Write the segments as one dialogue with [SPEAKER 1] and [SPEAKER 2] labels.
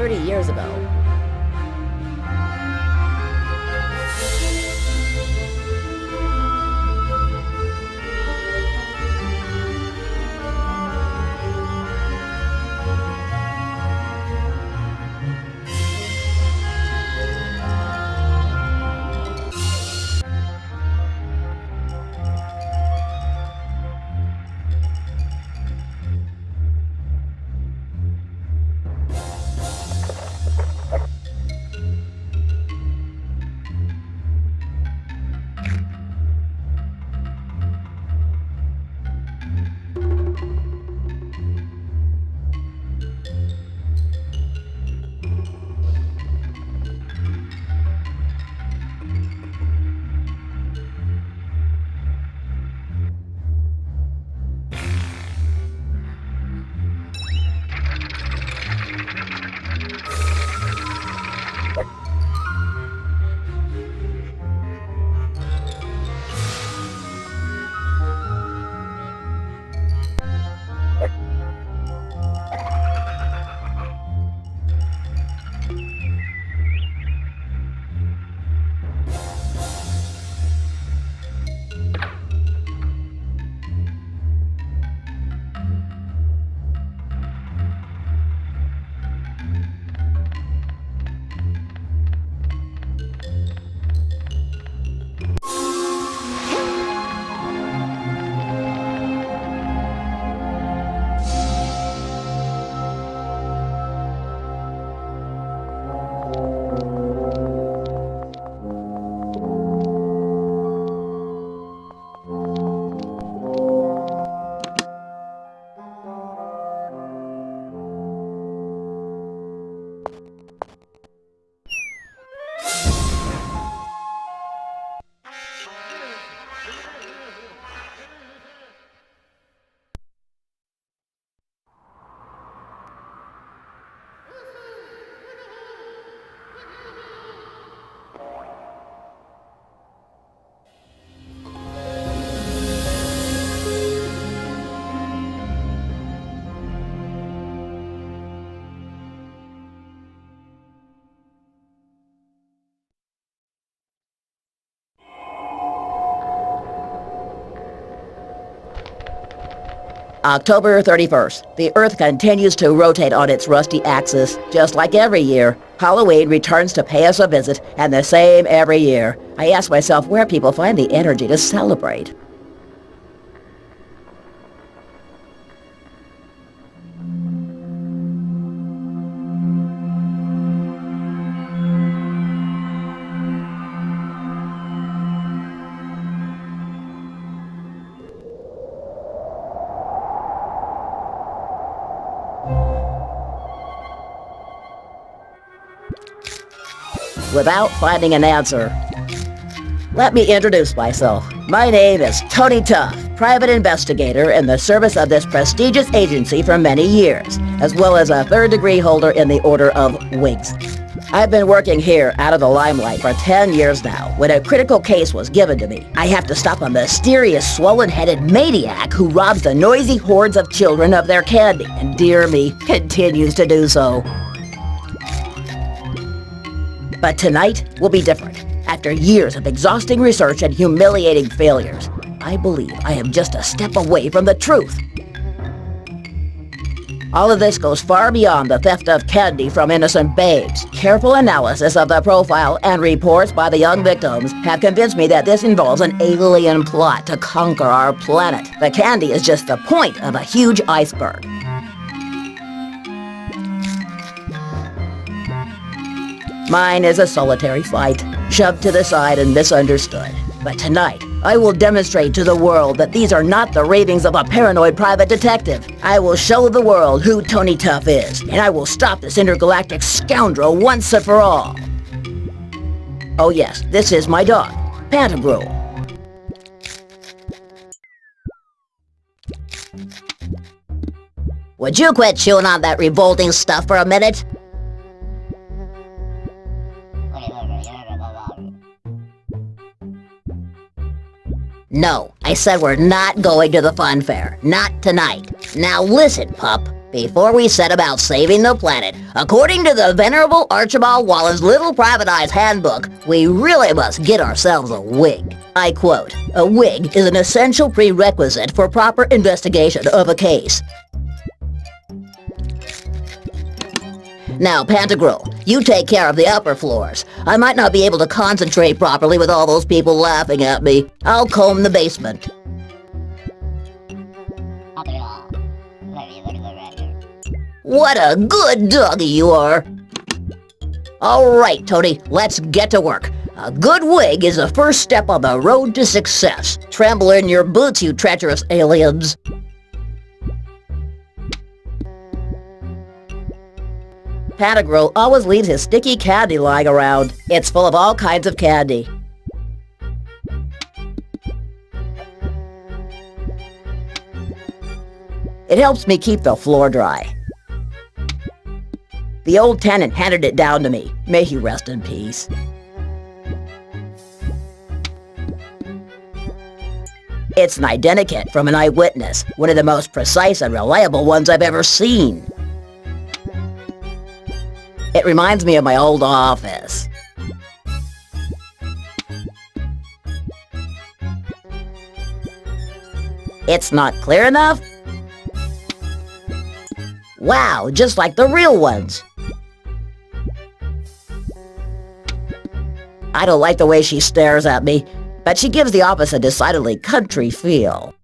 [SPEAKER 1] 30 years ago. October 31st. The Earth continues to rotate on its rusty axis, just like every year. Halloween returns to pay us a visit, and the same every year. I ask myself where people find the energy to celebrate. Without finding an answer. Let me introduce myself. My name is Tony Tuff, private investigator in the service of this prestigious agency for many years, as well as a third-degree holder in the Order of Wigs. I've been working here out of the limelight for 10 years now. When a critical case was given to me, I have to stop a mysterious, swollen-headed maniac who robs the noisy hordes of children of their candy, and dear me, continues to do so. But tonight will be different. After years of exhausting research and humiliating failures, I believe I am just a step away from the truth. All of this goes far beyond the theft of candy from innocent babes. Careful analysis of the profile and reports by the young victims have convinced me that this involves an alien plot to conquer our planet. The candy is just the point of a huge iceberg. Mine is a solitary fight, shoved to the side and misunderstood. But tonight, I will demonstrate to the world that these are not the ravings of a paranoid private detective. I will show the world who Tony Tuff is, and I will stop this intergalactic scoundrel once and for all. Oh yes, this is my dog, Pantabrew. Would you quit chewing on that revolting stuff for a minute? No, I said we're not going to the fun fair. Not tonight. Now listen, pup. before we set about saving the planet, according to the Venerable Archibald Wallen's Little Private Eye's handbook, we really must get ourselves a wig. I quote, "A wig is an essential prerequisite for proper investigation of a case." Now, Pantagruel, you take care of the upper floors. I might not be able to concentrate properly with all those people laughing at me. I'll comb the basement. What a good doggy you are! All right, Tony, let's get to work. A good wig is the first step on the road to success. Tremble in your boots, you treacherous aliens. Pantagruel always leaves his sticky candy lying around. It's full of all kinds of candy. It helps me keep the floor dry. The old tenant handed it down to me. May he rest in peace. It's an identikit from an eyewitness, one of the most precise and reliable ones I've ever seen. It reminds me of my old office. It's not clear enough? Wow, just like the real ones. I don't like the way she stares at me, but she gives the office a decidedly country feel.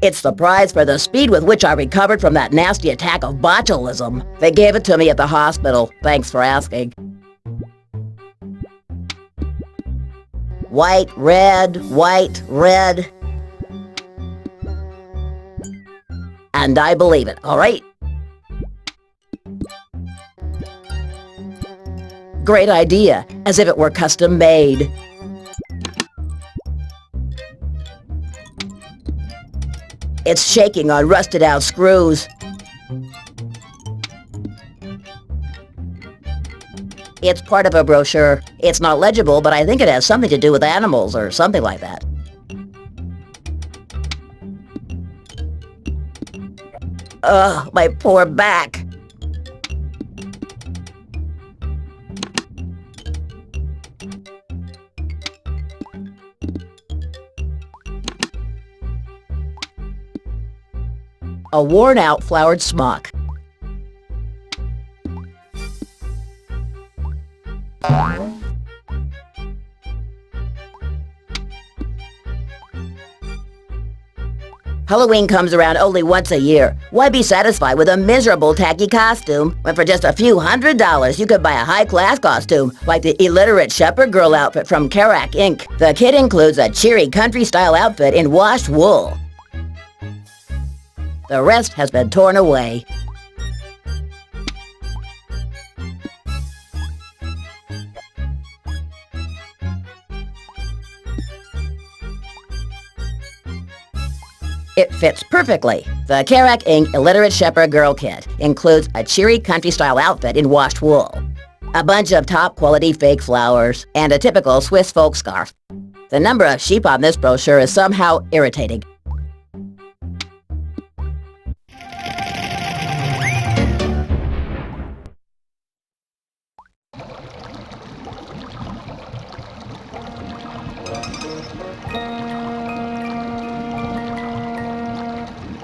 [SPEAKER 1] It's the prize for the speed with which I recovered from that nasty attack of botulism. They gave it to me at the hospital. Thanks for asking. White, red, white, red. And I believe it, all right? Great idea, as if it were custom made. It's shaking on rusted out screws. It's part of a brochure. It's not legible, but I think it has something to do with animals or something like that. Ugh, my poor back. A worn-out flowered smock. Halloween comes around only once a year. Why be satisfied with a miserable, tacky costume when for just a few $100s you could buy a high-class costume like the illiterate shepherd girl outfit from Kerouac Inc. The kit includes a cheery country-style outfit in washed wool. The rest has been torn away. It fits perfectly. The Kerouac Inc. Illiterate Shepherd Girl Kit includes a cheery country-style outfit in washed wool, a bunch of top-quality fake flowers, and a typical Swiss folk scarf. The number of sheep on this brochure is somehow irritating.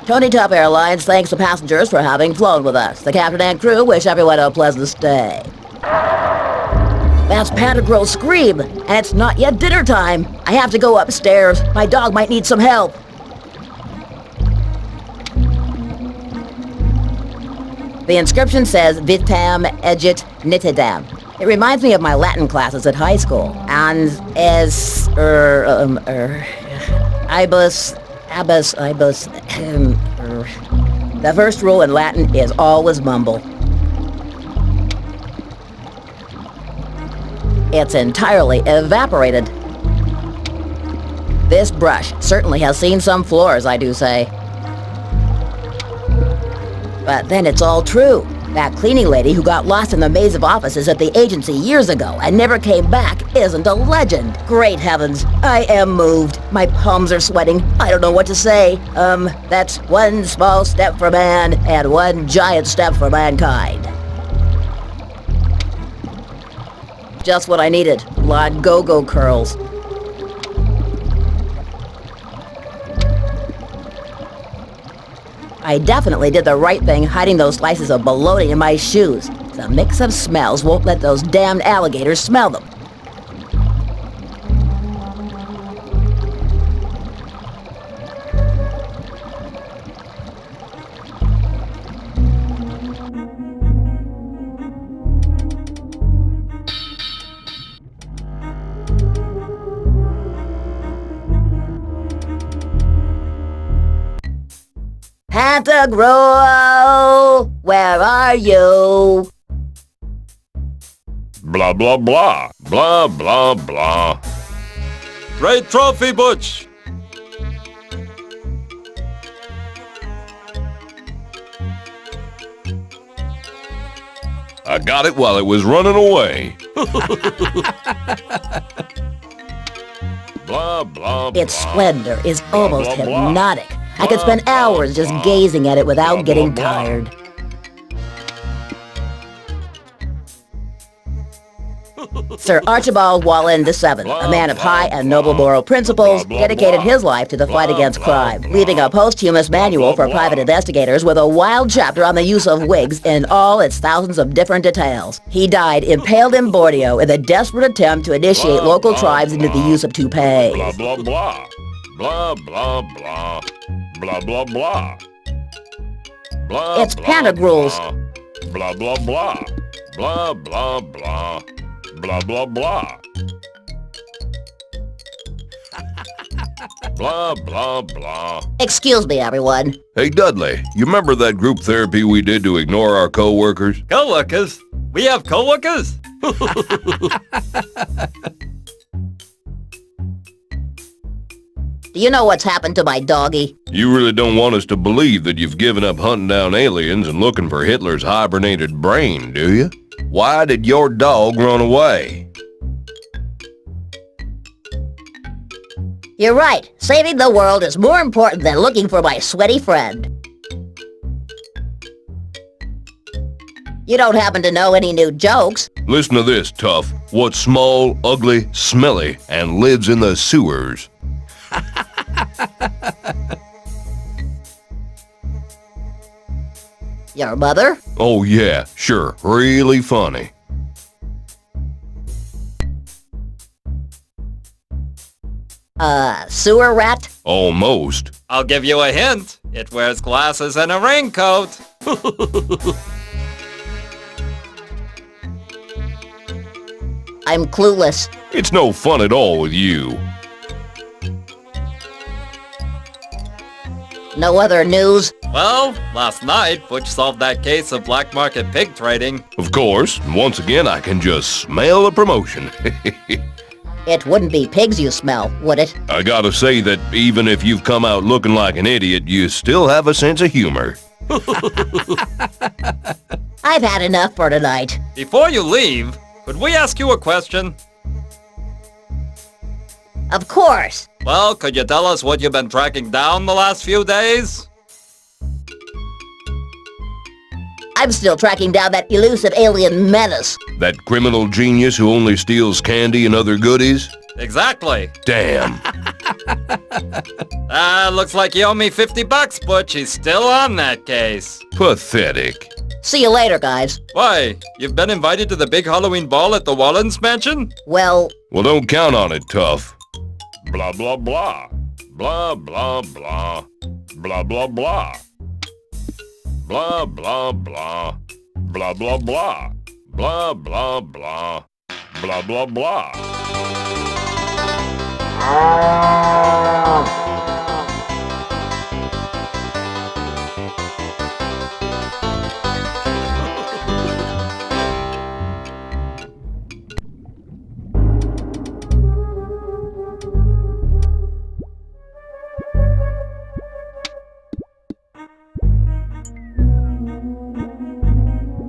[SPEAKER 1] Tony Top Airlines thanks the passengers for having flown with us. The captain and crew wish everyone a pleasant stay. That's Pantagruel's scream, and it's not yet dinner time. I have to go upstairs. My dog might need some help. The inscription says, Vitam egit nitidam. It reminds me of my Latin classes at high school. And is, ibus, the first rule in Latin is always mumble. It's entirely evaporated. This brush certainly has seen some floors, I do say. But then it's all true. That cleaning lady who got lost in the maze of offices at the agency years ago and never came back isn't a legend. Great heavens, I am moved. My palms are sweating. I don't know what to say. That's one small step for man and one giant step for mankind. Just what I needed. Blonde go-go curls. I definitely did the right thing hiding those slices of bologna in my shoes. The mix of smells won't let those damned alligators smell them. Pantagruel, where are you?
[SPEAKER 2] Blah, blah, blah. Blah, blah, blah.
[SPEAKER 3] Great trophy, Butch!
[SPEAKER 2] I got it while it was running away. Blah, blah, blah.
[SPEAKER 1] Its splendor is
[SPEAKER 2] Blah,
[SPEAKER 1] almost
[SPEAKER 2] blah, blah.
[SPEAKER 1] hypnotic. I could spend hours just gazing at it without
[SPEAKER 2] Blah,
[SPEAKER 1] getting
[SPEAKER 2] blah, blah.
[SPEAKER 1] tired. Sir Archibald Wallen VII, a man of high and noble moral principles, dedicated his life to the fight against crime, leaving a posthumous manual for private investigators with a wild chapter on the use of wigs in all its thousands of different details. He died impaled in Borneo in a desperate attempt to initiate local tribes into the use of toupees.
[SPEAKER 2] Blah, blah, blah. Blah, blah, blah. Blah, blah, blah. Blah,
[SPEAKER 1] It's
[SPEAKER 2] blah,
[SPEAKER 1] Pantagruel's.
[SPEAKER 2] Blah, blah, blah. Blah, blah, blah. Blah, blah, blah. Blah, blah, blah.
[SPEAKER 1] Excuse me, everyone.
[SPEAKER 2] Hey, Dudley, you remember that group therapy we did to ignore our coworkers?
[SPEAKER 3] Co-workers? We have co-workers?
[SPEAKER 1] Do you know what's happened to my doggy?
[SPEAKER 2] You really don't want us to believe that you've given up hunting down aliens and looking for Hitler's hibernated brain, do you? Why did your dog run away?
[SPEAKER 1] You're right. Saving the world is more important than looking for my sweaty friend. You don't happen to know any new jokes?
[SPEAKER 2] Listen to this, Tough. What's small, ugly, smelly, and lives in the sewers?
[SPEAKER 1] Your mother?
[SPEAKER 2] Oh yeah, sure, really funny.
[SPEAKER 1] Sewer rat?
[SPEAKER 2] Almost.
[SPEAKER 3] I'll give you a hint. It wears glasses and a raincoat.
[SPEAKER 1] I'm clueless.
[SPEAKER 2] It's no fun at all with you.
[SPEAKER 1] No other news?
[SPEAKER 3] Well, last night, Butch solved that case of black market pig trading.
[SPEAKER 2] Of course, once again I can just smell a promotion.
[SPEAKER 1] It wouldn't be pigs you smell, would it?
[SPEAKER 2] I gotta say that even if you've come out looking like an idiot, you still have a sense of humor.
[SPEAKER 1] I've had enough for tonight.
[SPEAKER 3] Before you leave, could we ask you a question?
[SPEAKER 1] Of course.
[SPEAKER 3] Well, could you tell us what you've been tracking down the last few days?
[SPEAKER 1] I'm still tracking down that elusive alien menace.
[SPEAKER 2] That criminal genius who only steals candy and other goodies?
[SPEAKER 3] Exactly.
[SPEAKER 2] Damn.
[SPEAKER 3] Looks like you owe me $50, Butch. He's still on that case.
[SPEAKER 2] Pathetic.
[SPEAKER 1] See you later, guys.
[SPEAKER 3] Why? You've been invited to the big Halloween ball at the Wallens mansion?
[SPEAKER 1] Well,
[SPEAKER 2] Well, don't count on it, Tough. Blah, blah, blah. Blah, blah, blah. Blah, blah, blah. Blah, blah, blah. Blah, blah, blah. Blah, blah, blah. Blah, blah, blah.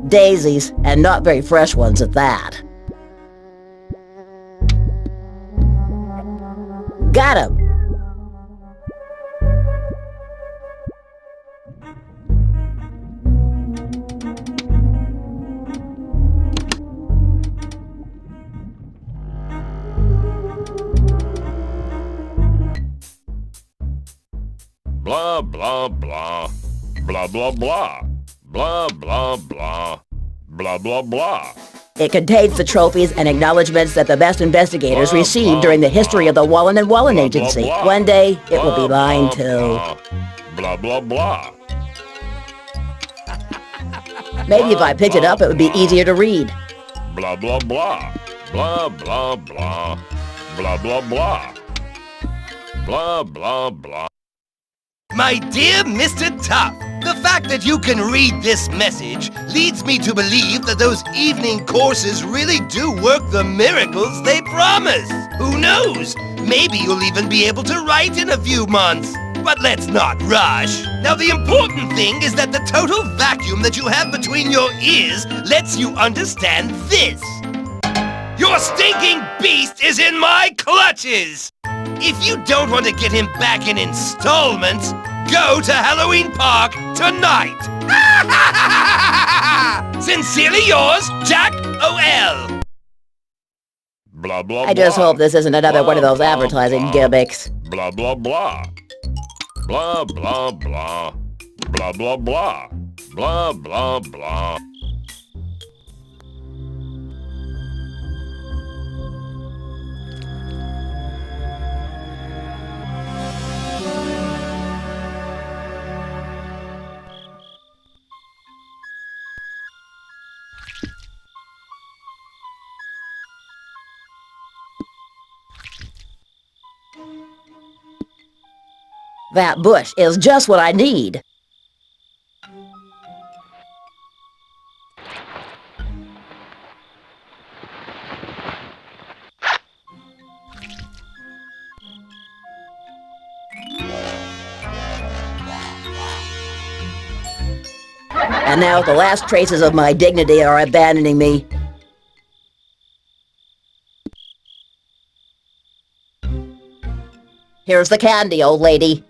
[SPEAKER 1] Daisies, and not very fresh ones at that. Got him!
[SPEAKER 2] Blah, blah, blah. Blah, blah, blah. Blah, blah, blah. Blah, blah, blah.
[SPEAKER 1] It contains the trophies and acknowledgments that the best investigators
[SPEAKER 2] Blah,
[SPEAKER 1] received
[SPEAKER 2] blah,
[SPEAKER 1] during the history of the Wallen and Wallen
[SPEAKER 2] Blah,
[SPEAKER 1] Agency.
[SPEAKER 2] blah, blah.
[SPEAKER 1] One day, it will be
[SPEAKER 2] Blah,
[SPEAKER 1] mine
[SPEAKER 2] blah,
[SPEAKER 1] too.
[SPEAKER 2] Blah, blah, blah.
[SPEAKER 1] Maybe if I picked it up, it would be easier to read.
[SPEAKER 2] Blah, blah, blah. Blah, blah, blah. Blah, blah, blah. Blah, blah, blah.
[SPEAKER 4] My dear Mr. Tough, the fact that you can read this message leads me to believe that those evening courses really do work the miracles they promise. Who knows? Maybe you'll even be able to write in a few months. But let's not rush. Now, the important thing is that the total vacuum that you have between your ears lets you understand this. Your stinking beast is in my clutches! If you don't want to get him back in installments, go to Halloween Park tonight! Sincerely yours, Jack O.L.
[SPEAKER 2] Blah, blah,
[SPEAKER 1] I just
[SPEAKER 2] blah.
[SPEAKER 1] hope this isn't another one of those
[SPEAKER 2] Blah, blah,
[SPEAKER 1] advertising
[SPEAKER 2] blah.
[SPEAKER 1] gimmicks.
[SPEAKER 2] Blah, blah, blah. Blah, blah, blah. Blah, blah, blah. Blah, blah, blah.
[SPEAKER 1] That bush is just what I need. And now the last traces of my dignity are abandoning me. Here's the candy, old lady.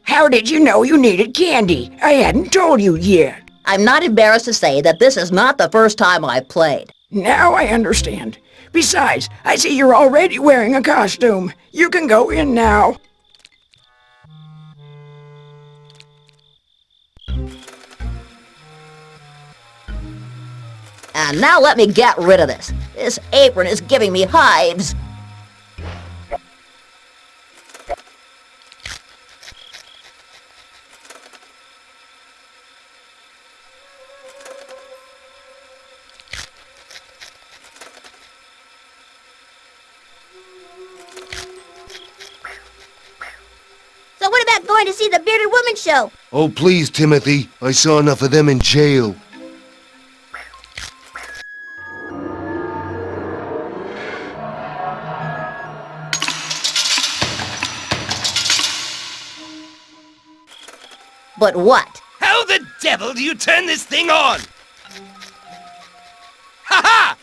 [SPEAKER 5] How did you know you needed candy? I hadn't told you yet.
[SPEAKER 1] I'm not embarrassed to say that this is not the first time I've played.
[SPEAKER 5] Now I understand. Besides, I see you're already wearing a costume. You can go in now.
[SPEAKER 1] And now let me get rid of this. This apron is giving me hives.
[SPEAKER 6] So what about going to see the Bearded Woman show?
[SPEAKER 4] Oh, please, Timothy. I saw enough of them in jail.
[SPEAKER 1] But what?
[SPEAKER 4] How the devil do you turn this thing on? Ha ha!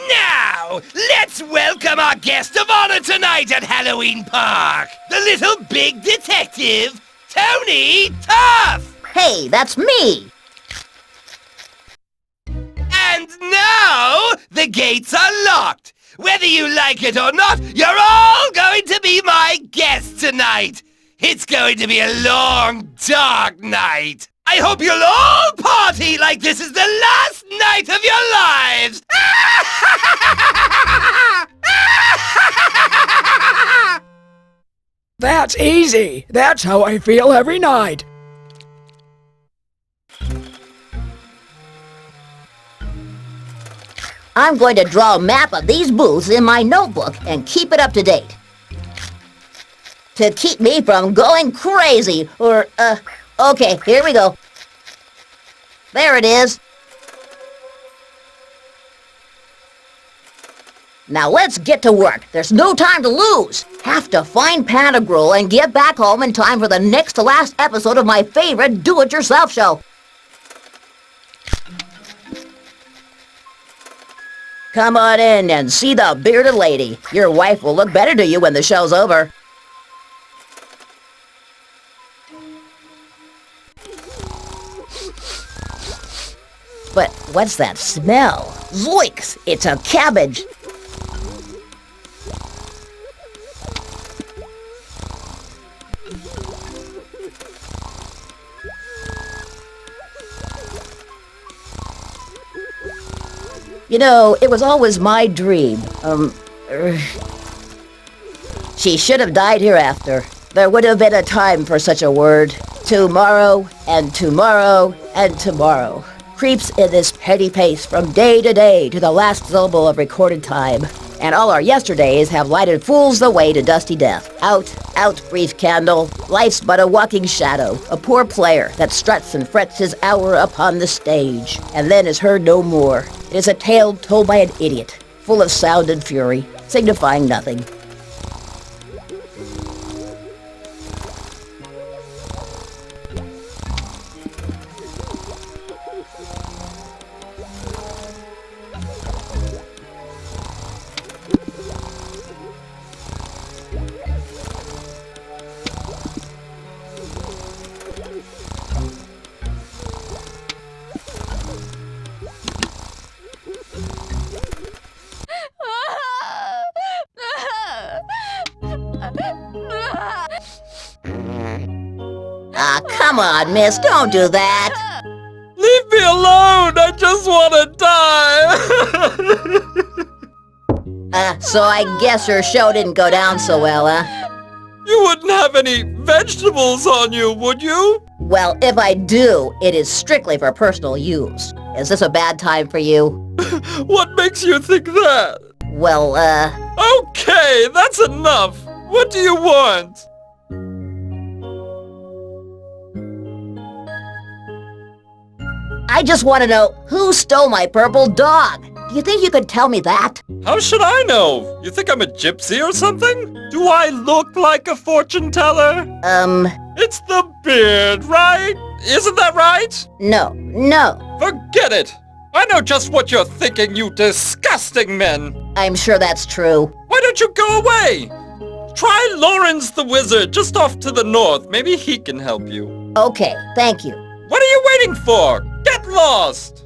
[SPEAKER 4] Now, let's welcome our guest of honor tonight at Halloween Park, the little big detective, Tony Tough!
[SPEAKER 1] Hey, that's me!
[SPEAKER 4] And now, the gates are locked. Whether you like it or not, you're all going to be my guests tonight. It's going to be a long, dark night. I hope you'll all party like this is the last night of your lives.
[SPEAKER 5] That's easy. That's how I feel every night.
[SPEAKER 1] I'm going to draw a map of these booths in my notebook and keep it up to date. To keep me from going crazy, okay, here we go. There it is. Now let's get to work. There's no time to lose. Have to find Pantagruel and get back home in time for the next to last episode of my favorite do-it-yourself show. Come on in and see the bearded lady. Your wife will look better to you when the show's over. But what's that smell? Zoinks! It's a cabbage! You know, it was always my dream. She should have died hereafter. There would have been a time for such a word. Tomorrow, and tomorrow, and tomorrow. Creeps in this petty pace from day to day to the last syllable of recorded time. And all our yesterdays have lighted fools the way to dusty death. Out, out, brief candle. Life's but a walking shadow, a poor player that struts and frets his hour upon the stage, and then is heard no more. It is a tale told by an idiot, full of sound and fury, signifying nothing. Come on, miss, don't do that.
[SPEAKER 3] Leave me alone! I just want to die!
[SPEAKER 1] So I guess your show didn't go down so well, huh?
[SPEAKER 3] You wouldn't have any vegetables on you, would you?
[SPEAKER 1] Well, if I do, it is strictly for personal use. Is this a bad time for you?
[SPEAKER 3] What makes you think that?
[SPEAKER 1] Well,
[SPEAKER 3] Okay, that's enough. What do you want?
[SPEAKER 1] I just want to know who stole my purple dog. Do you think you could tell me that?
[SPEAKER 3] How should I know? You think I'm a gypsy or something? Do I look like a fortune teller?
[SPEAKER 1] It's
[SPEAKER 3] the beard, right? Isn't that right?
[SPEAKER 1] No.
[SPEAKER 3] Forget it! I know just what you're thinking, you disgusting men!
[SPEAKER 1] I'm sure that's true.
[SPEAKER 3] Why don't you go away? Try Lawrence the Wizard, just off to the north. Maybe he can help you.
[SPEAKER 1] Okay, thank you.
[SPEAKER 3] What are you waiting for? Get lost!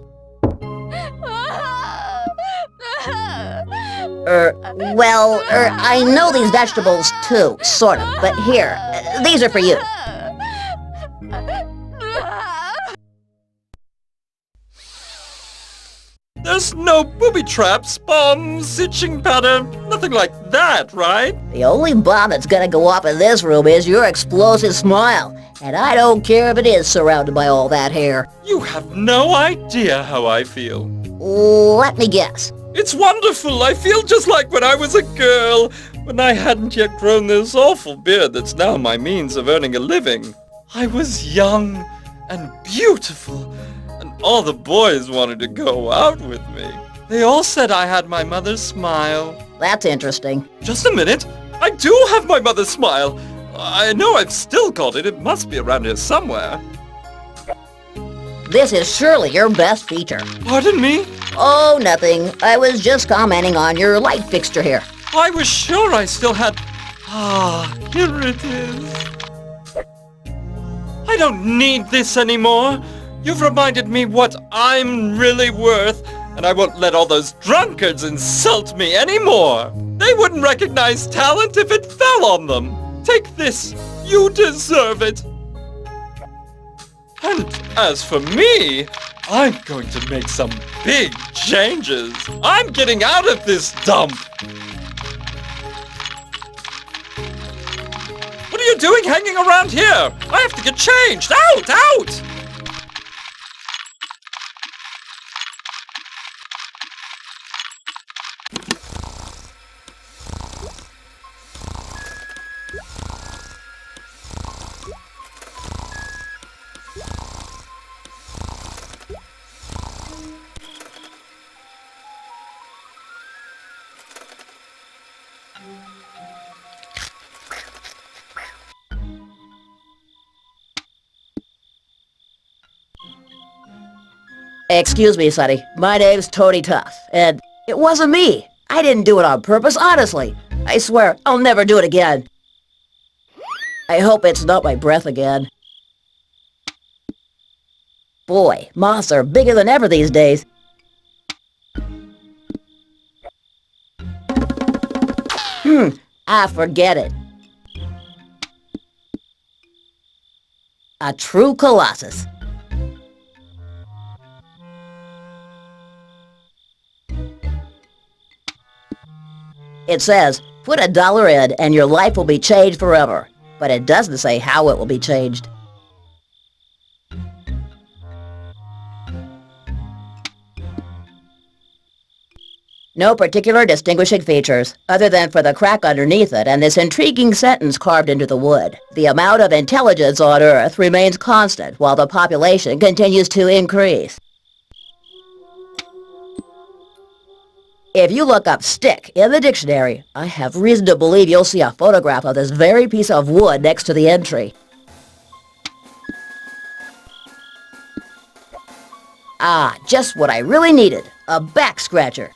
[SPEAKER 1] I know these vegetables too, sort of, but here, these are for you.
[SPEAKER 3] There's no booby traps, bombs, itching powder, nothing like that, right?
[SPEAKER 1] The only bomb that's gonna go off in this room is your explosive smile, and I don't care if it is surrounded by all that hair.
[SPEAKER 3] You have no idea how I feel.
[SPEAKER 1] Let me guess.
[SPEAKER 3] It's wonderful. I feel just like when I was a girl, when I hadn't yet grown this awful beard that's now my means of earning a living. I was young and beautiful, and all the boys wanted to go out with me. They all said I had my mother's smile.
[SPEAKER 1] That's interesting.
[SPEAKER 3] Just a minute. I do have my mother's smile. I know I've still got it. It must be around here somewhere.
[SPEAKER 1] This is surely your best feature.
[SPEAKER 3] Pardon me?
[SPEAKER 1] Oh, nothing. I was just commenting on your light fixture here.
[SPEAKER 3] I was sure I still had... here it is. I don't need this anymore. You've reminded me what I'm really worth, and I won't let all those drunkards insult me anymore. They wouldn't recognize talent if it fell on them. Take this. You deserve it. And as for me, I'm going to make some big changes. I'm getting out of this dump. What are you doing hanging around here? I have to get changed. Out! Out!
[SPEAKER 1] Excuse me, Sonny. My name's Tony Tough, and it wasn't me. I didn't do it on purpose, honestly. I swear, I'll never do it again. I hope it's not my breath again. Boy, moths are bigger than ever these days. Forget it. A true colossus. It says, put $1 in and your life will be changed forever. But it doesn't say how it will be changed. No particular distinguishing features, other than for the crack underneath it and this intriguing sentence carved into the wood. The amount of intelligence on Earth remains constant while the population continues to increase. If you look up stick in the dictionary, I have reason to believe you'll see a photograph of this very piece of wood next to the entry. Ah, just what I really needed, a back scratcher.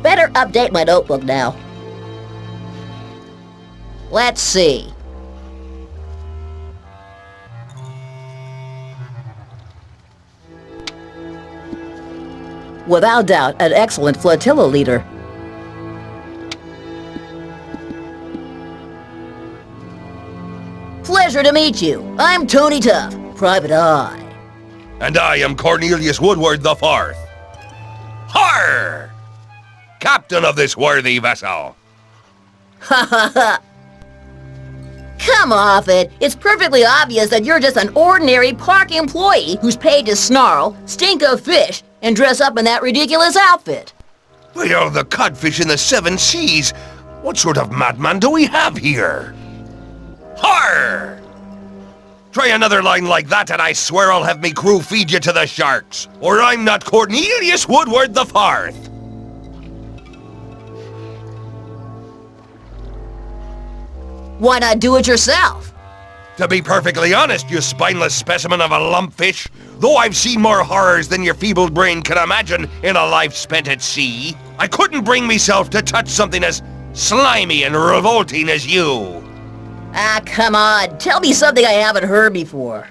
[SPEAKER 1] Better update my notebook now. Let's see. Without doubt, an excellent flotilla leader. Pleasure to meet you. I'm Tony Tough, Private Eye.
[SPEAKER 4] And I am Cornelius Woodward the Fourth. Har! Captain of this worthy vessel.
[SPEAKER 1] Ha ha ha! Come off it! It's perfectly obvious that you're just an ordinary park employee who's paid to snarl, stink of fish, and dress up in that ridiculous outfit.
[SPEAKER 4] We are the codfish in the 7 seas. What sort of madman do we have here? Har! Try another line like that and I swear I'll have me crew feed you to the sharks. Or I'm not Cornelius Woodward the Fourth.
[SPEAKER 1] Why not do it yourself?
[SPEAKER 4] To be perfectly honest, you spineless specimen of a lumpfish, though I've seen more horrors than your feeble brain can imagine in a life spent at sea, I couldn't bring myself to touch something as slimy and revolting as you.
[SPEAKER 1] Ah, come on. Tell me something I haven't heard before.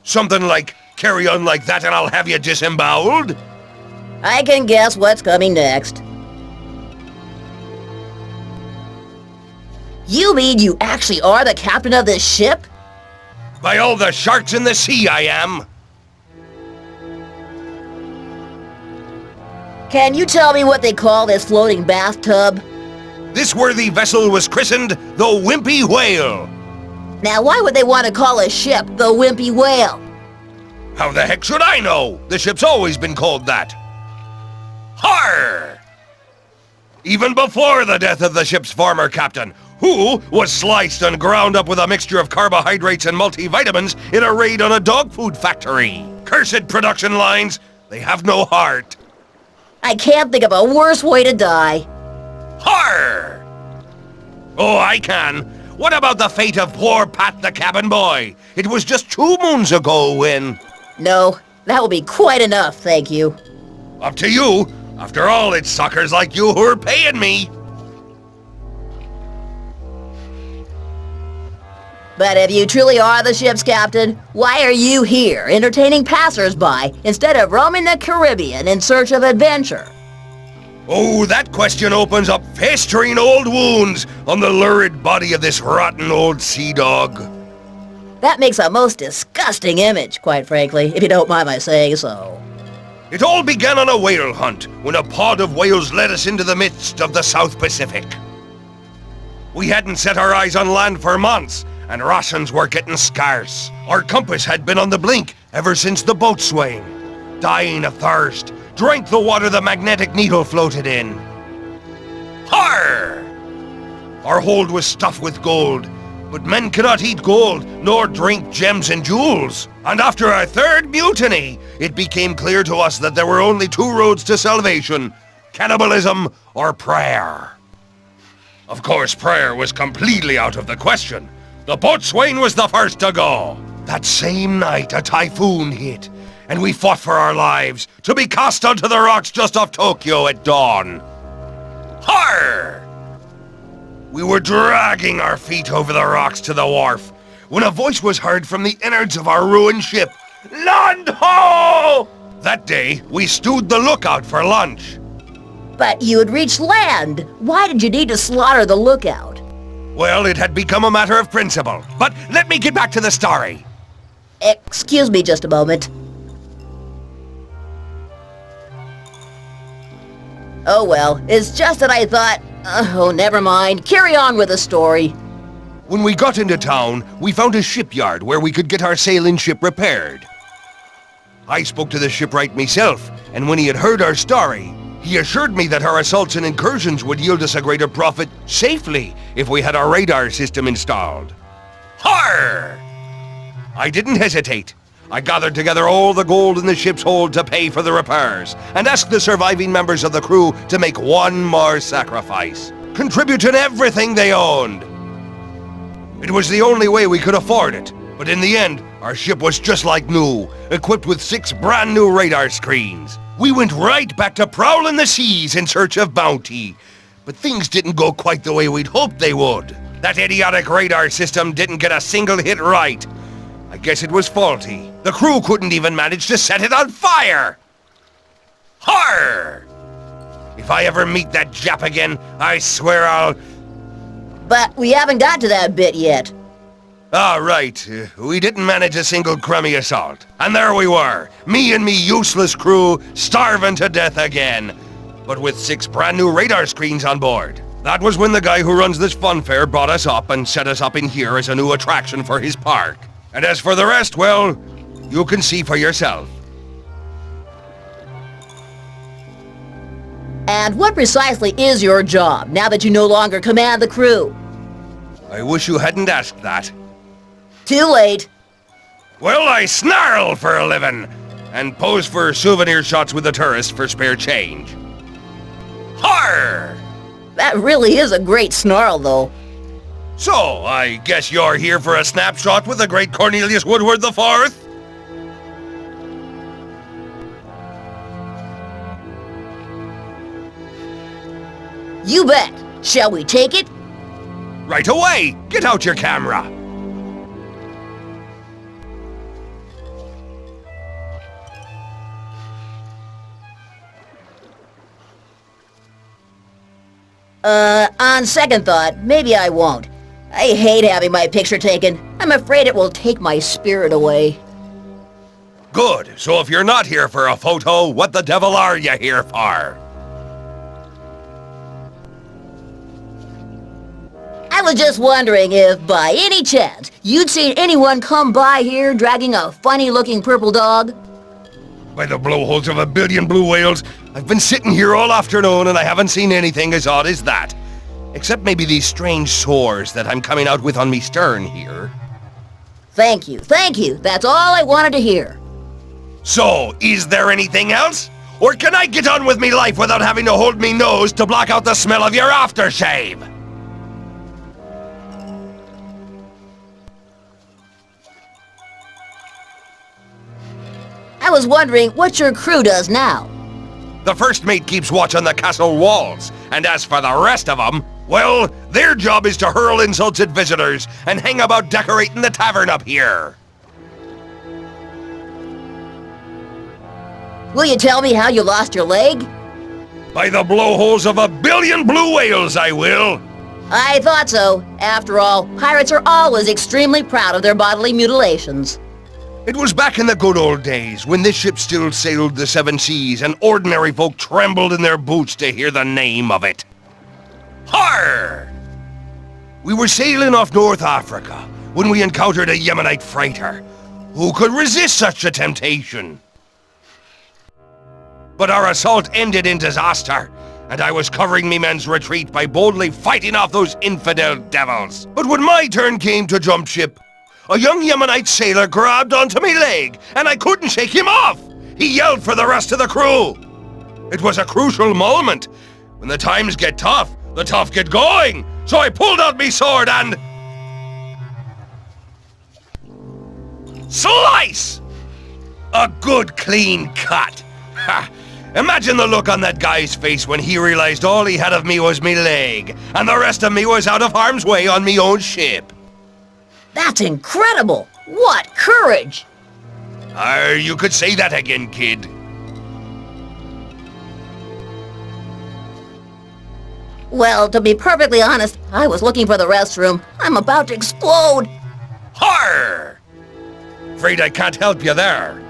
[SPEAKER 4] Something like, carry on like that and I'll have you disemboweled?
[SPEAKER 1] I can guess what's coming next. You mean you actually are the captain of this ship?
[SPEAKER 4] By all the sharks in the sea, I am.
[SPEAKER 1] Can you tell me what they call this floating bathtub?
[SPEAKER 4] This worthy vessel was christened the Wimpy Whale.
[SPEAKER 1] Now why would they want to call a ship the Wimpy Whale?
[SPEAKER 4] How the heck should I know? The ship's always been called that. Har! Even before the death of the ship's former captain, who was sliced and ground up with a mixture of carbohydrates and multivitamins in a raid on a dog food factory. Cursed production lines, they have no heart.
[SPEAKER 1] I can't think of a worse way to die.
[SPEAKER 4] Har! Oh, I can. What about the fate of poor Pat the cabin boy? It was just 2 moons ago when...
[SPEAKER 1] No, that will be quite enough, thank you.
[SPEAKER 4] Up to you. After all, it's suckers like you who are paying me.
[SPEAKER 1] But if you truly are the ship's captain, why are you here entertaining passers-by instead of roaming the Caribbean in search of adventure?
[SPEAKER 4] Oh, that question opens up festering old wounds on the lurid body of this rotten old sea dog.
[SPEAKER 1] That makes a most disgusting image, quite frankly, if you don't mind my saying so.
[SPEAKER 4] It all began on a whale hunt when a pod of whales led us into the midst of the South Pacific. We hadn't set our eyes on land for months, and rations were getting scarce. Our compass had been on the blink ever since the boatswain, dying of thirst, drank the water the magnetic needle floated in. Har! Our hold was stuffed with gold, but men cannot eat gold nor drink gems and jewels. And after our third mutiny, it became clear to us that there were only two roads to salvation: cannibalism or prayer. Of course, prayer was completely out of the question. The boatswain was the first to go. That same night, a typhoon hit, and we fought for our lives to be cast onto the rocks just off Tokyo at dawn. Har! We were dragging our feet over the rocks to the wharf when a voice was heard from the innards of our ruined ship. Land ho! That day, we stewed the lookout for lunch.
[SPEAKER 1] But you had reached land. Why did you need to slaughter the lookout?
[SPEAKER 4] Well, it had become a matter of principle. But let me get back to the story.
[SPEAKER 1] Excuse me just a moment. Oh well, it's just that I thought, oh never mind, carry on with the story.
[SPEAKER 4] When we got into town, we found a shipyard where we could get our sailing ship repaired. I spoke to the shipwright myself, and when he had heard our story, he assured me that our assaults and incursions would yield us a greater profit safely if we had our radar system installed. Har! I didn't hesitate. I gathered together all the gold in the ship's hold to pay for the repairs, and asked the surviving members of the crew to make one more sacrifice, contributing everything they owned. It was the only way we could afford it, but in the end, our ship was just like new, equipped with 6 brand new radar screens. We went right back to prowling the seas in search of bounty, but things didn't go quite the way we'd hoped they would. That idiotic radar system didn't get a single hit right. I guess it was faulty. The crew couldn't even manage to set it on fire! Har! If I ever meet that Jap again, I swear I'll...
[SPEAKER 1] But we haven't got to that bit yet.
[SPEAKER 4] Ah, right. We didn't manage a single crummy assault. And there we were, me and me useless crew, starving to death again. But with 6 brand new radar screens on board. That was when the guy who runs this fun fair brought us up and set us up in here as a new attraction for his park. And as for the rest, well, you can see for yourself.
[SPEAKER 1] And what precisely is your job, now that you no longer command the crew?
[SPEAKER 4] I wish you hadn't asked that.
[SPEAKER 1] Too late.
[SPEAKER 4] Well, I snarl for a living, and pose for souvenir shots with the tourists for spare change. Har!
[SPEAKER 1] That really is a great snarl, though.
[SPEAKER 4] So, I guess you're here for a snapshot with the great Cornelius Woodward IV?
[SPEAKER 1] You bet. Shall we take it?
[SPEAKER 4] Right away! Get out your camera!
[SPEAKER 1] On second thought, maybe I won't. I hate having my picture taken. I'm afraid it will take my spirit away.
[SPEAKER 4] Good. So if you're not here for a photo, what the devil are you here for?
[SPEAKER 1] I was just wondering if, by any chance, you'd seen anyone come by here dragging a funny-looking purple dog?
[SPEAKER 4] By the blowholes of a billion blue whales, I've been sitting here all afternoon and I haven't seen anything as odd as that. Except maybe these strange sores that I'm coming out with on me stern here.
[SPEAKER 1] Thank you, thank you. That's all I wanted to hear.
[SPEAKER 4] So, is there anything else? Or can I get on with me life without having to hold me nose to block out the smell of your aftershave?
[SPEAKER 1] I was wondering what your crew does now.
[SPEAKER 4] The first mate keeps watch on the castle walls, and as for the rest of them, well, their job is to hurl insults at visitors and hang about decorating the tavern up here.
[SPEAKER 1] Will you tell me how you lost your leg?
[SPEAKER 4] By the blowholes of a billion blue whales, I will.
[SPEAKER 1] I thought so. After all, pirates are always extremely proud of their bodily mutilations.
[SPEAKER 4] It was back in the good old days, when this ship still sailed the 7 seas, and ordinary folk trembled in their boots to hear the name of it. Har! We were sailing off North Africa, when we encountered a Yemenite freighter. Who could resist such a temptation? But our assault ended in disaster. and I was covering me men's retreat by boldly fighting off those infidel devils. But when my turn came to jump ship, a young Yemenite sailor grabbed onto me leg, and I couldn't shake him off. He yelled for the rest of the crew. It was a crucial moment. When the times get tough, the tough get going. So I pulled out me sword and... slice! A good clean cut. Ha! Imagine the look on that guy's face when he realized all he had of me was me leg, and the rest of me was out of harm's way on me own ship.
[SPEAKER 1] That's incredible! What courage!
[SPEAKER 4] You could say that again, kid.
[SPEAKER 1] Well, to be perfectly honest, I was looking for the restroom. I'm about to explode!
[SPEAKER 4] Har! Afraid I can't help you there.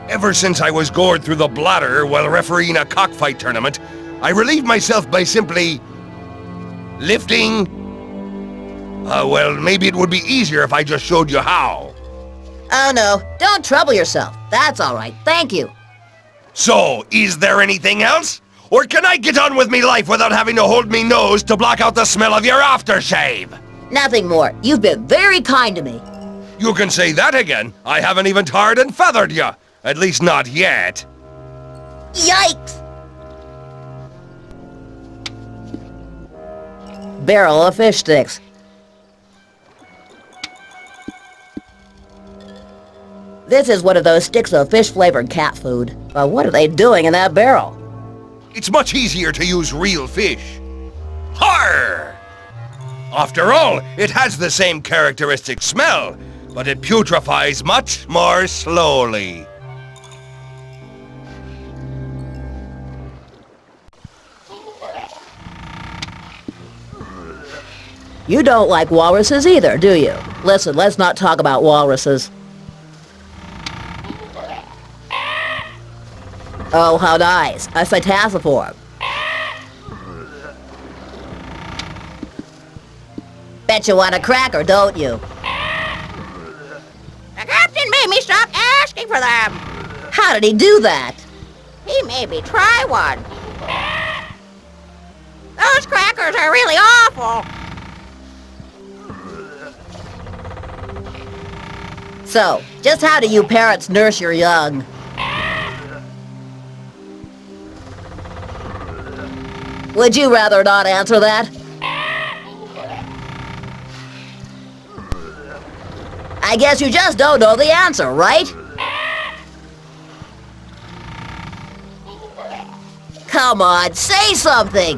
[SPEAKER 4] Ever since I was gored through the bladder while refereeing a cockfight tournament, I relieved myself by simply... lifting... well, maybe it would be easier if I just showed you how.
[SPEAKER 1] Oh no, don't trouble yourself. That's alright, thank you.
[SPEAKER 4] So, is there anything else? Or can I get on with me life without having to hold me nose to block out the smell of your aftershave?
[SPEAKER 1] Nothing more. You've been very kind to me.
[SPEAKER 4] You can say that again. I haven't even tarred and feathered you. At least not yet.
[SPEAKER 1] Yikes! Barrel of fish sticks. This is one of those sticks of fish-flavored cat food. But what are they doing in that barrel?
[SPEAKER 4] It's much easier to use real fish. Har! After all, it has the same characteristic smell, but it putrefies much more slowly.
[SPEAKER 1] You don't like walruses either, do you? Listen, let's not talk about walruses. Oh, how nice. A cetacephore. Bet you want a cracker, don't you?
[SPEAKER 6] The captain made me stop asking for them.
[SPEAKER 1] How did he do that?
[SPEAKER 6] He made me try one. Those crackers are really awful.
[SPEAKER 1] So, just how do you parrots nurse your young? Would you rather not answer that? I guess you just don't know the answer, right? Come on, say something!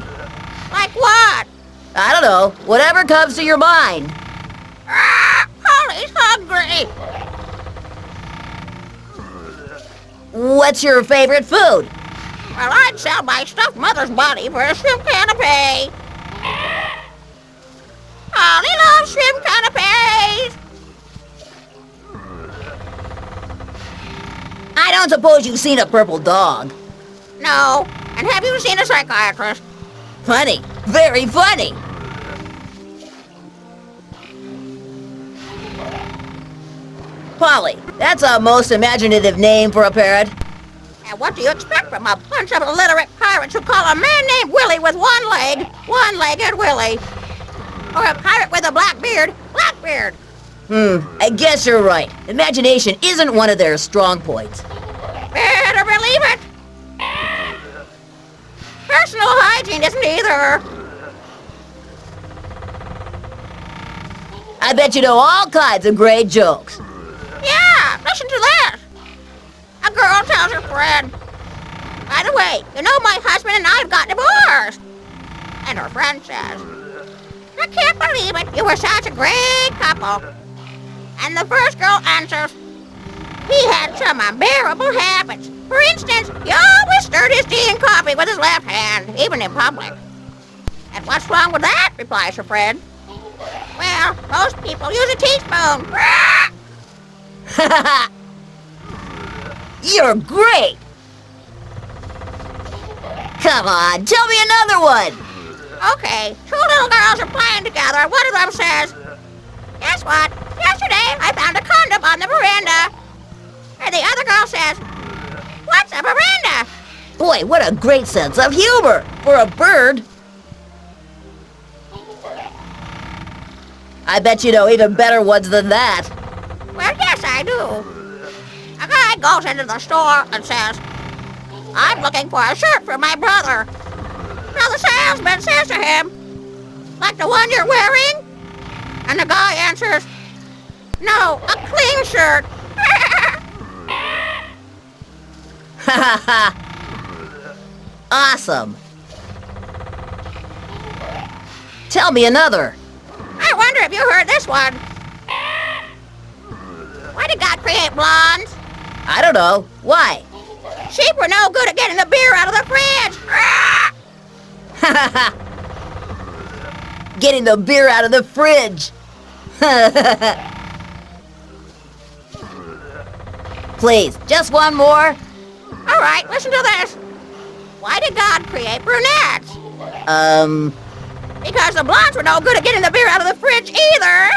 [SPEAKER 6] Like what?
[SPEAKER 1] I don't know, whatever comes to your mind.
[SPEAKER 6] Polly's hungry.
[SPEAKER 1] What's your favorite food?
[SPEAKER 6] Well, I'd sell my stuffed mother's body for a shrimp canapé. Polly loves shrimp canapés.
[SPEAKER 1] I don't suppose you've seen a purple dog.
[SPEAKER 6] No. And have you seen a psychiatrist?
[SPEAKER 1] Funny, very funny. Polly, that's a most imaginative name for a parrot.
[SPEAKER 6] And what do you expect from a bunch of illiterate pirates who call a man named Willie with one leg, one-legged Willie? Or a pirate with a black beard, Blackbeard?
[SPEAKER 1] I guess you're right. Imagination isn't one of their strong points.
[SPEAKER 6] Better believe it. Personal hygiene isn't either.
[SPEAKER 1] I bet you know all kinds of great jokes.
[SPEAKER 6] Yeah, listen to this. A girl tells her friend, by the way, you know my husband and I have got divorced. And her friend says, I can't believe it, you were such a great couple. And the first girl answers, he had some unbearable habits. For instance, he always stirred his tea and coffee with his left hand, even in public. And what's wrong with that, replies her friend. Well, most people use a teaspoon.
[SPEAKER 1] You're great! Come on, tell me another one!
[SPEAKER 6] Okay, two little girls are playing together, and one of them says, guess what? Yesterday, I found a condom on the veranda. And the other girl says, what's a veranda?
[SPEAKER 1] Boy, what a great sense of humor for a bird. I bet you know even better ones than that.
[SPEAKER 6] Well, yes, I do. A guy goes into the store and says, I'm looking for a shirt for my brother. Now the salesman says to him, like the one you're wearing? And the guy answers, no, a clean shirt.
[SPEAKER 1] Ha ha ha! Awesome. Tell me another.
[SPEAKER 6] I wonder if you heard this one. Why did God create blondes?
[SPEAKER 1] I don't know. Why?
[SPEAKER 6] Sheep were no good at getting the beer out of the fridge.
[SPEAKER 1] Ha ha ha! Getting the beer out of the fridge. Please, just one more.
[SPEAKER 6] All right, listen to this. Why did God create brunettes? Because the blondes were no good at getting the beer out of the fridge either.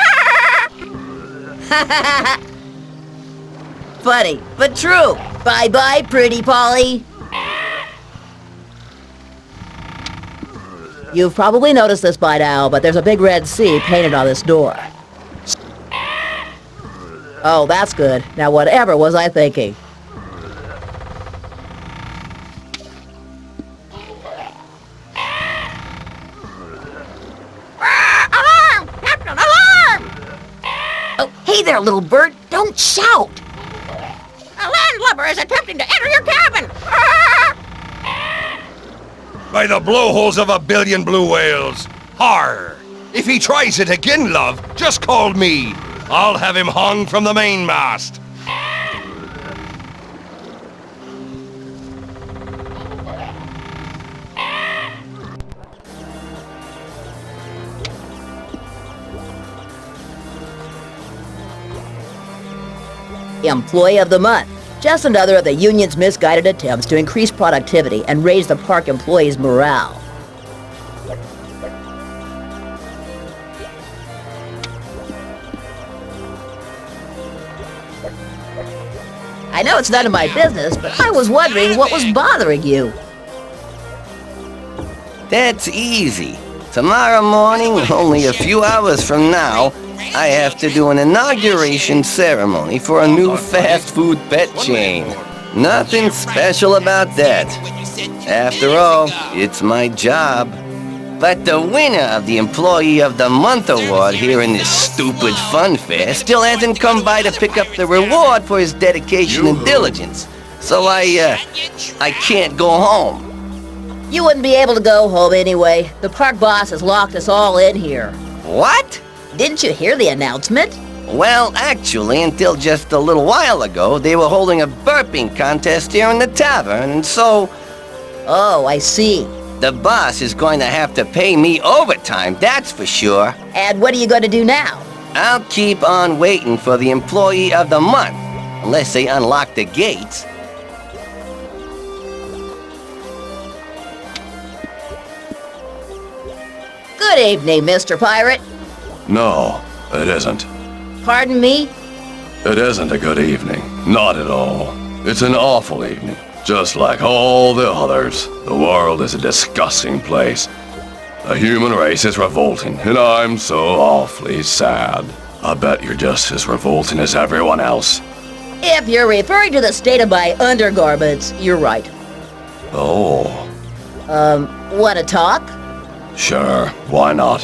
[SPEAKER 1] Funny, but true. Bye-bye, pretty Polly. You've probably noticed this by now, but there's a big red C painted on this door. Oh, that's good. Now, whatever was I thinking?
[SPEAKER 6] Alarm! Captain, alarm!
[SPEAKER 1] Oh, hey there, little bird. Don't shout.
[SPEAKER 6] A landlubber is attempting to enter your cabin.
[SPEAKER 4] By the blowholes of a billion blue whales. Har! If he tries it again, love, just call me. I'll have him hung from the mainmast.
[SPEAKER 1] Employee of the Month. Just another of the union's misguided attempts to increase productivity and raise the park employees' morale. I know it's none of my business, but I was wondering what was bothering you.
[SPEAKER 7] That's easy. Tomorrow morning, only a few hours from now, I have to do an inauguration ceremony for a new fast food pet chain. Nothing special about that. After all, it's my job. But the winner of the Employee of the Month award here in this stupid fun fair still hasn't come by to pick up the reward for his dedication and diligence. So I can't go home.
[SPEAKER 1] You wouldn't be able to go home anyway. The park boss has locked us all in here.
[SPEAKER 7] What?
[SPEAKER 1] Didn't you hear the announcement?
[SPEAKER 7] Well, actually, until just a little while ago, they were holding a burping contest here in the tavern, and so...
[SPEAKER 1] Oh, I see.
[SPEAKER 7] The boss is going to have to pay me overtime, that's for sure.
[SPEAKER 1] And what are you going to do now?
[SPEAKER 7] I'll keep on waiting for the Employee of the Month, unless they unlock the gates.
[SPEAKER 1] Good evening, Mr. Pirate.
[SPEAKER 2] No, it isn't.
[SPEAKER 1] Pardon me?
[SPEAKER 2] It isn't a good evening. Not at all. It's an awful evening. Just like all the others. The world is a disgusting place. The human race is revolting, and I'm so awfully sad. I bet you're just as revolting as everyone else.
[SPEAKER 1] If you're referring to the state of my undergarments, you're right.
[SPEAKER 2] Oh,
[SPEAKER 1] Want to talk?
[SPEAKER 2] sure, why not?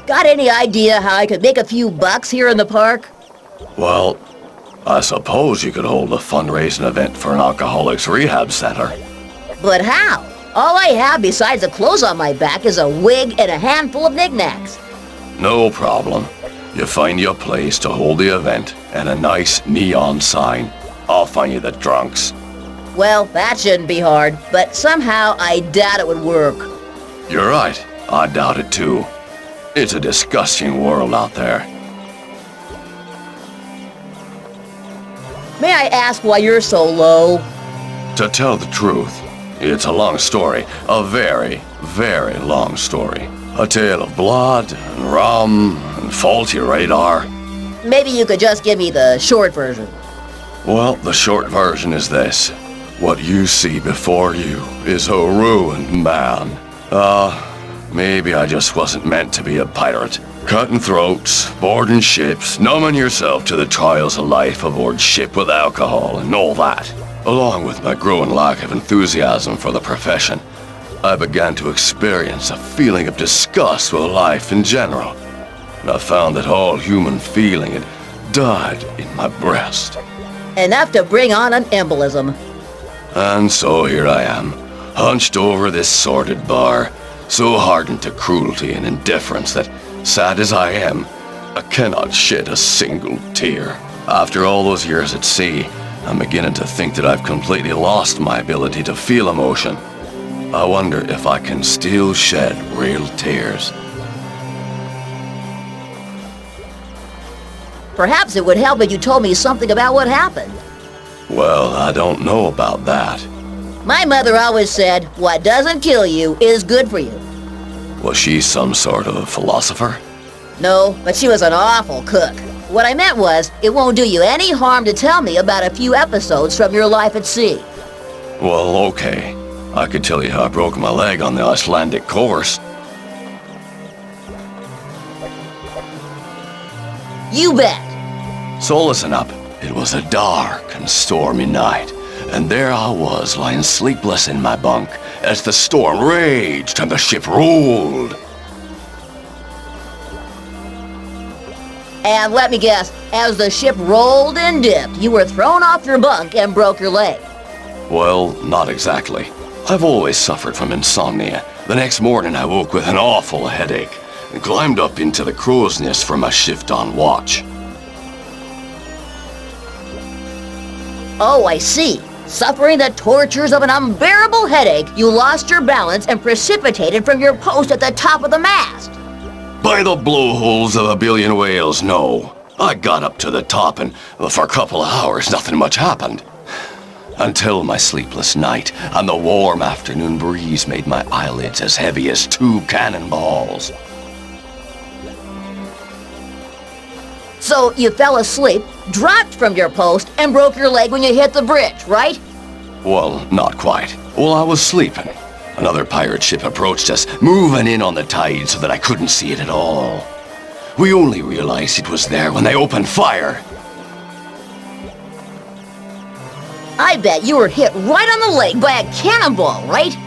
[SPEAKER 1] Got any idea how I could make a few bucks here in the park?
[SPEAKER 2] Well, I suppose you could hold a fundraising event for an alcoholics rehab center.
[SPEAKER 1] But how? All I have besides the clothes on my back is a wig and a handful of knickknacks.
[SPEAKER 2] No problem. You find you a place to hold the event and a nice neon sign. I'll find you the drunks.
[SPEAKER 1] Well, that shouldn't be hard, but somehow I doubt it would work.
[SPEAKER 2] You're right. I doubt it too. It's a disgusting world out there.
[SPEAKER 1] May I ask why you're so low?
[SPEAKER 2] To tell the truth, it's a long story. A very, very long story. A tale of blood and rum and faulty radar.
[SPEAKER 1] Maybe you could just give me the short version.
[SPEAKER 2] Well, the short version is this. What you see before you is a ruined man. Maybe I just wasn't meant to be a pirate. Cutting throats, boarding ships, numbing yourself to the trials of life aboard ship with alcohol and all that. Along with my growing lack of enthusiasm for the profession, I began to experience a feeling of disgust with life in general. And I found that all human feeling had died in my breast.
[SPEAKER 1] Enough to bring on an embolism.
[SPEAKER 2] And so here I am, hunched over this sordid bar, so hardened to cruelty and indifference that, sad as I am, I cannot shed a single tear. After all those years at sea, I'm beginning to think that I've completely lost my ability to feel emotion. I wonder if I can still shed real tears.
[SPEAKER 1] Perhaps it would help if you told me something about what happened.
[SPEAKER 2] Well, I don't know about that.
[SPEAKER 1] My mother always said, what doesn't kill you is good for you.
[SPEAKER 2] Was she some sort of philosopher?
[SPEAKER 1] No, but she was an awful cook. What I meant was, it won't do you any harm to tell me about a few episodes from your life at sea.
[SPEAKER 2] Well, okay. I could tell you how I broke my leg on the Icelandic course.
[SPEAKER 1] You bet.
[SPEAKER 2] So listen up. It was a dark and stormy night, and there I was lying sleepless in my bunk as the storm raged and the ship rolled.
[SPEAKER 1] And let me guess, as the ship rolled and dipped, you were thrown off your bunk and broke your leg.
[SPEAKER 2] Well, not exactly. I've always suffered from insomnia. The next morning I woke with an awful headache and climbed up into the crow's nest for my shift on watch.
[SPEAKER 1] Oh, I see. Suffering the tortures of an unbearable headache, you lost your balance and precipitated from your post at the top of the mast.
[SPEAKER 2] By the blowholes of a billion whales, no. I got up to the top and for a couple of hours nothing much happened. Until my sleepless night and the warm afternoon breeze made my eyelids as heavy as 2 cannonballs.
[SPEAKER 1] So you fell asleep, dropped from your post, and broke your leg when you hit the bridge, right?
[SPEAKER 2] Well, not quite. While I was sleeping, another pirate ship approached us, moving in on the tide so that I couldn't see it at all. We only realized it was there when they opened fire.
[SPEAKER 1] I bet you were hit right on the leg by a cannonball, right?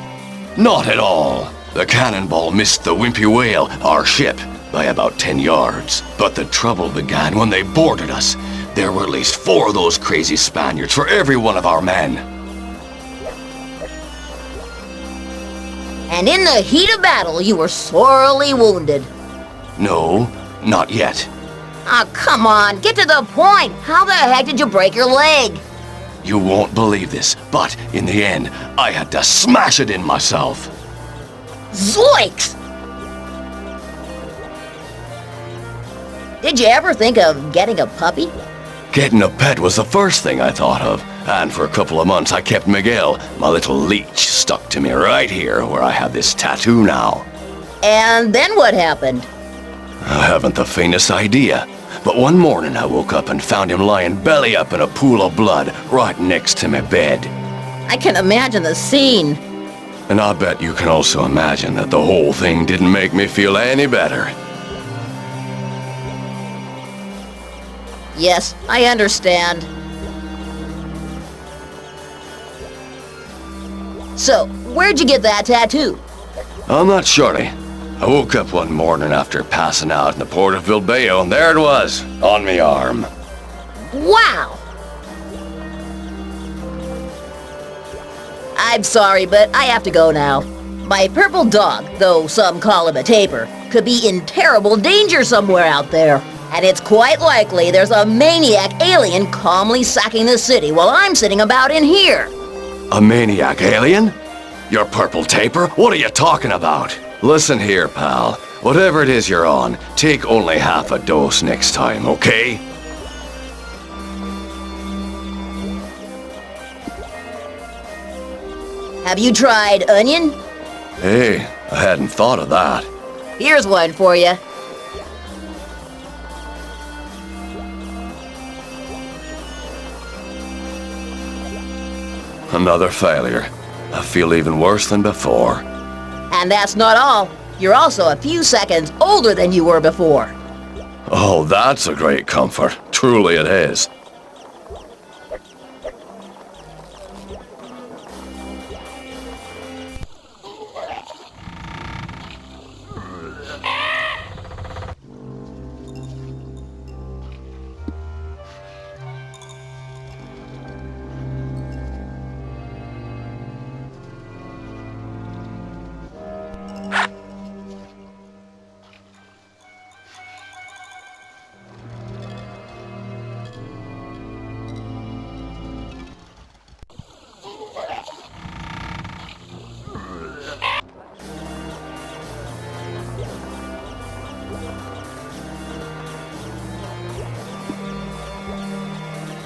[SPEAKER 2] Not at all. The cannonball missed the Wimpy Whale, our ship, by about 10 yards. But the trouble began when they boarded us. There were at least 4 of those crazy Spaniards for every one of our men.
[SPEAKER 1] And in the heat of battle, you were sorely wounded.
[SPEAKER 2] No, not yet.
[SPEAKER 1] Ah, come on, get to the point. How the heck did you break your leg?
[SPEAKER 2] You won't believe this, but in the end, I had to smash it in myself.
[SPEAKER 1] Zoinks! Did you ever think of getting a puppy?
[SPEAKER 2] Getting a pet was the first thing I thought of, and for a couple of months I kept Miguel, my little leech, stuck to me right here where I have this tattoo now.
[SPEAKER 1] And then what happened?
[SPEAKER 2] I haven't the faintest idea, but one morning I woke up and found him lying belly up in a pool of blood right next to my bed.
[SPEAKER 1] I can imagine the scene.
[SPEAKER 2] And I bet you can also imagine that the whole thing didn't make me feel any better.
[SPEAKER 1] Yes, I understand. So, where'd you get that tattoo?
[SPEAKER 2] I'm not surely. I woke up one morning after passing out in the port of Bilbao, and there it was, on me arm.
[SPEAKER 1] Wow! I'm sorry, but I have to go now. My purple dog, though some call him a tapir, could be in terrible danger somewhere out there. And it's quite likely there's a maniac alien calmly sacking the city while I'm sitting about in here.
[SPEAKER 2] A maniac alien? Your purple tapir? What are you talking about? Listen here, pal. Whatever it is you're on, take only half a dose next time, okay?
[SPEAKER 1] Have you tried onion?
[SPEAKER 2] Hey, I hadn't thought of that.
[SPEAKER 1] Here's one for you.
[SPEAKER 2] Another failure. I feel even worse than before.
[SPEAKER 1] And that's not all. You're also a few seconds older than you were before.
[SPEAKER 2] Oh, that's a great comfort. Truly it is.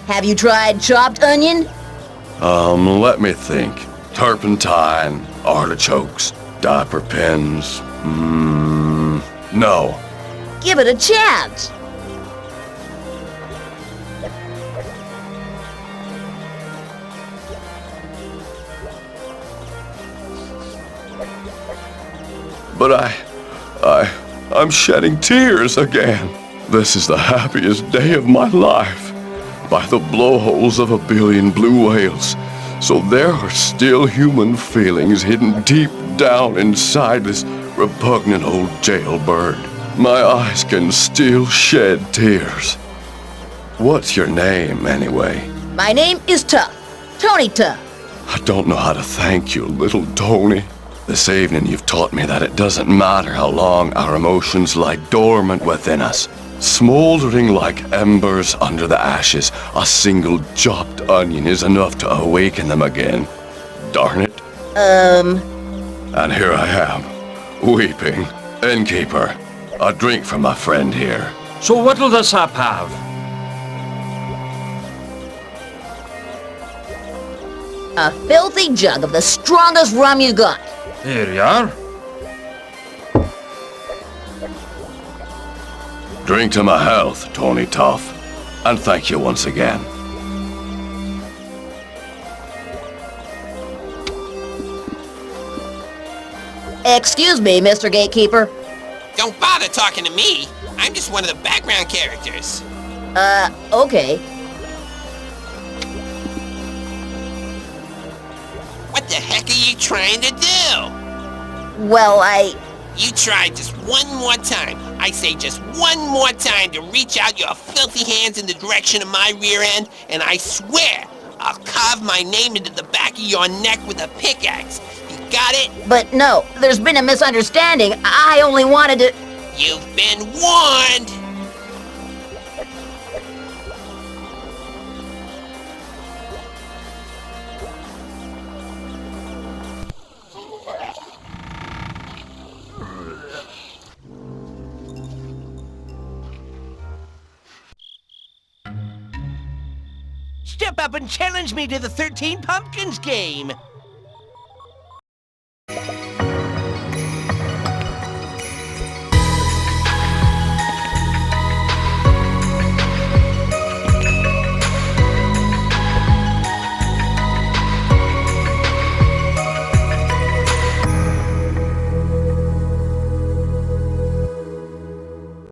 [SPEAKER 1] Have you tried chopped onion?
[SPEAKER 2] Let me think. Turpentine, artichokes, diaper pins. No.
[SPEAKER 1] Give it a chance.
[SPEAKER 2] But I'm shedding tears again. This is the happiest day of my life. By the blowholes of a billion blue whales. So there are still human feelings hidden deep down inside this repugnant old jailbird. My eyes can still shed tears. What's your name, anyway?
[SPEAKER 1] My name is Tough. Tony Tough.
[SPEAKER 2] I don't know how to thank you, little Tony. This evening you've taught me that it doesn't matter how long our emotions lie dormant within us. Smoldering like embers under the ashes, a single chopped onion is enough to awaken them again. Darn it. And here I am, weeping. Innkeeper, a drink for my friend here.
[SPEAKER 8] So what'll the sap have?
[SPEAKER 1] A filthy jug of the strongest rum you got.
[SPEAKER 8] Here you are.
[SPEAKER 2] Drink to my health, Tony Tough. And thank you once again.
[SPEAKER 1] Excuse me, Mr. Gatekeeper.
[SPEAKER 4] Don't bother talking to me. I'm just one of the background characters.
[SPEAKER 1] Okay.
[SPEAKER 4] What the heck are you trying to do?
[SPEAKER 1] Well,
[SPEAKER 4] You try just one more time. I say just one more time to reach out your filthy hands in the direction of my rear end, and I swear I'll carve my name into the back of your neck with a pickaxe. You got it?
[SPEAKER 1] But no, there's been a misunderstanding. I only wanted to...
[SPEAKER 4] You've been warned! Step up and challenge me to the 13 Pumpkins game.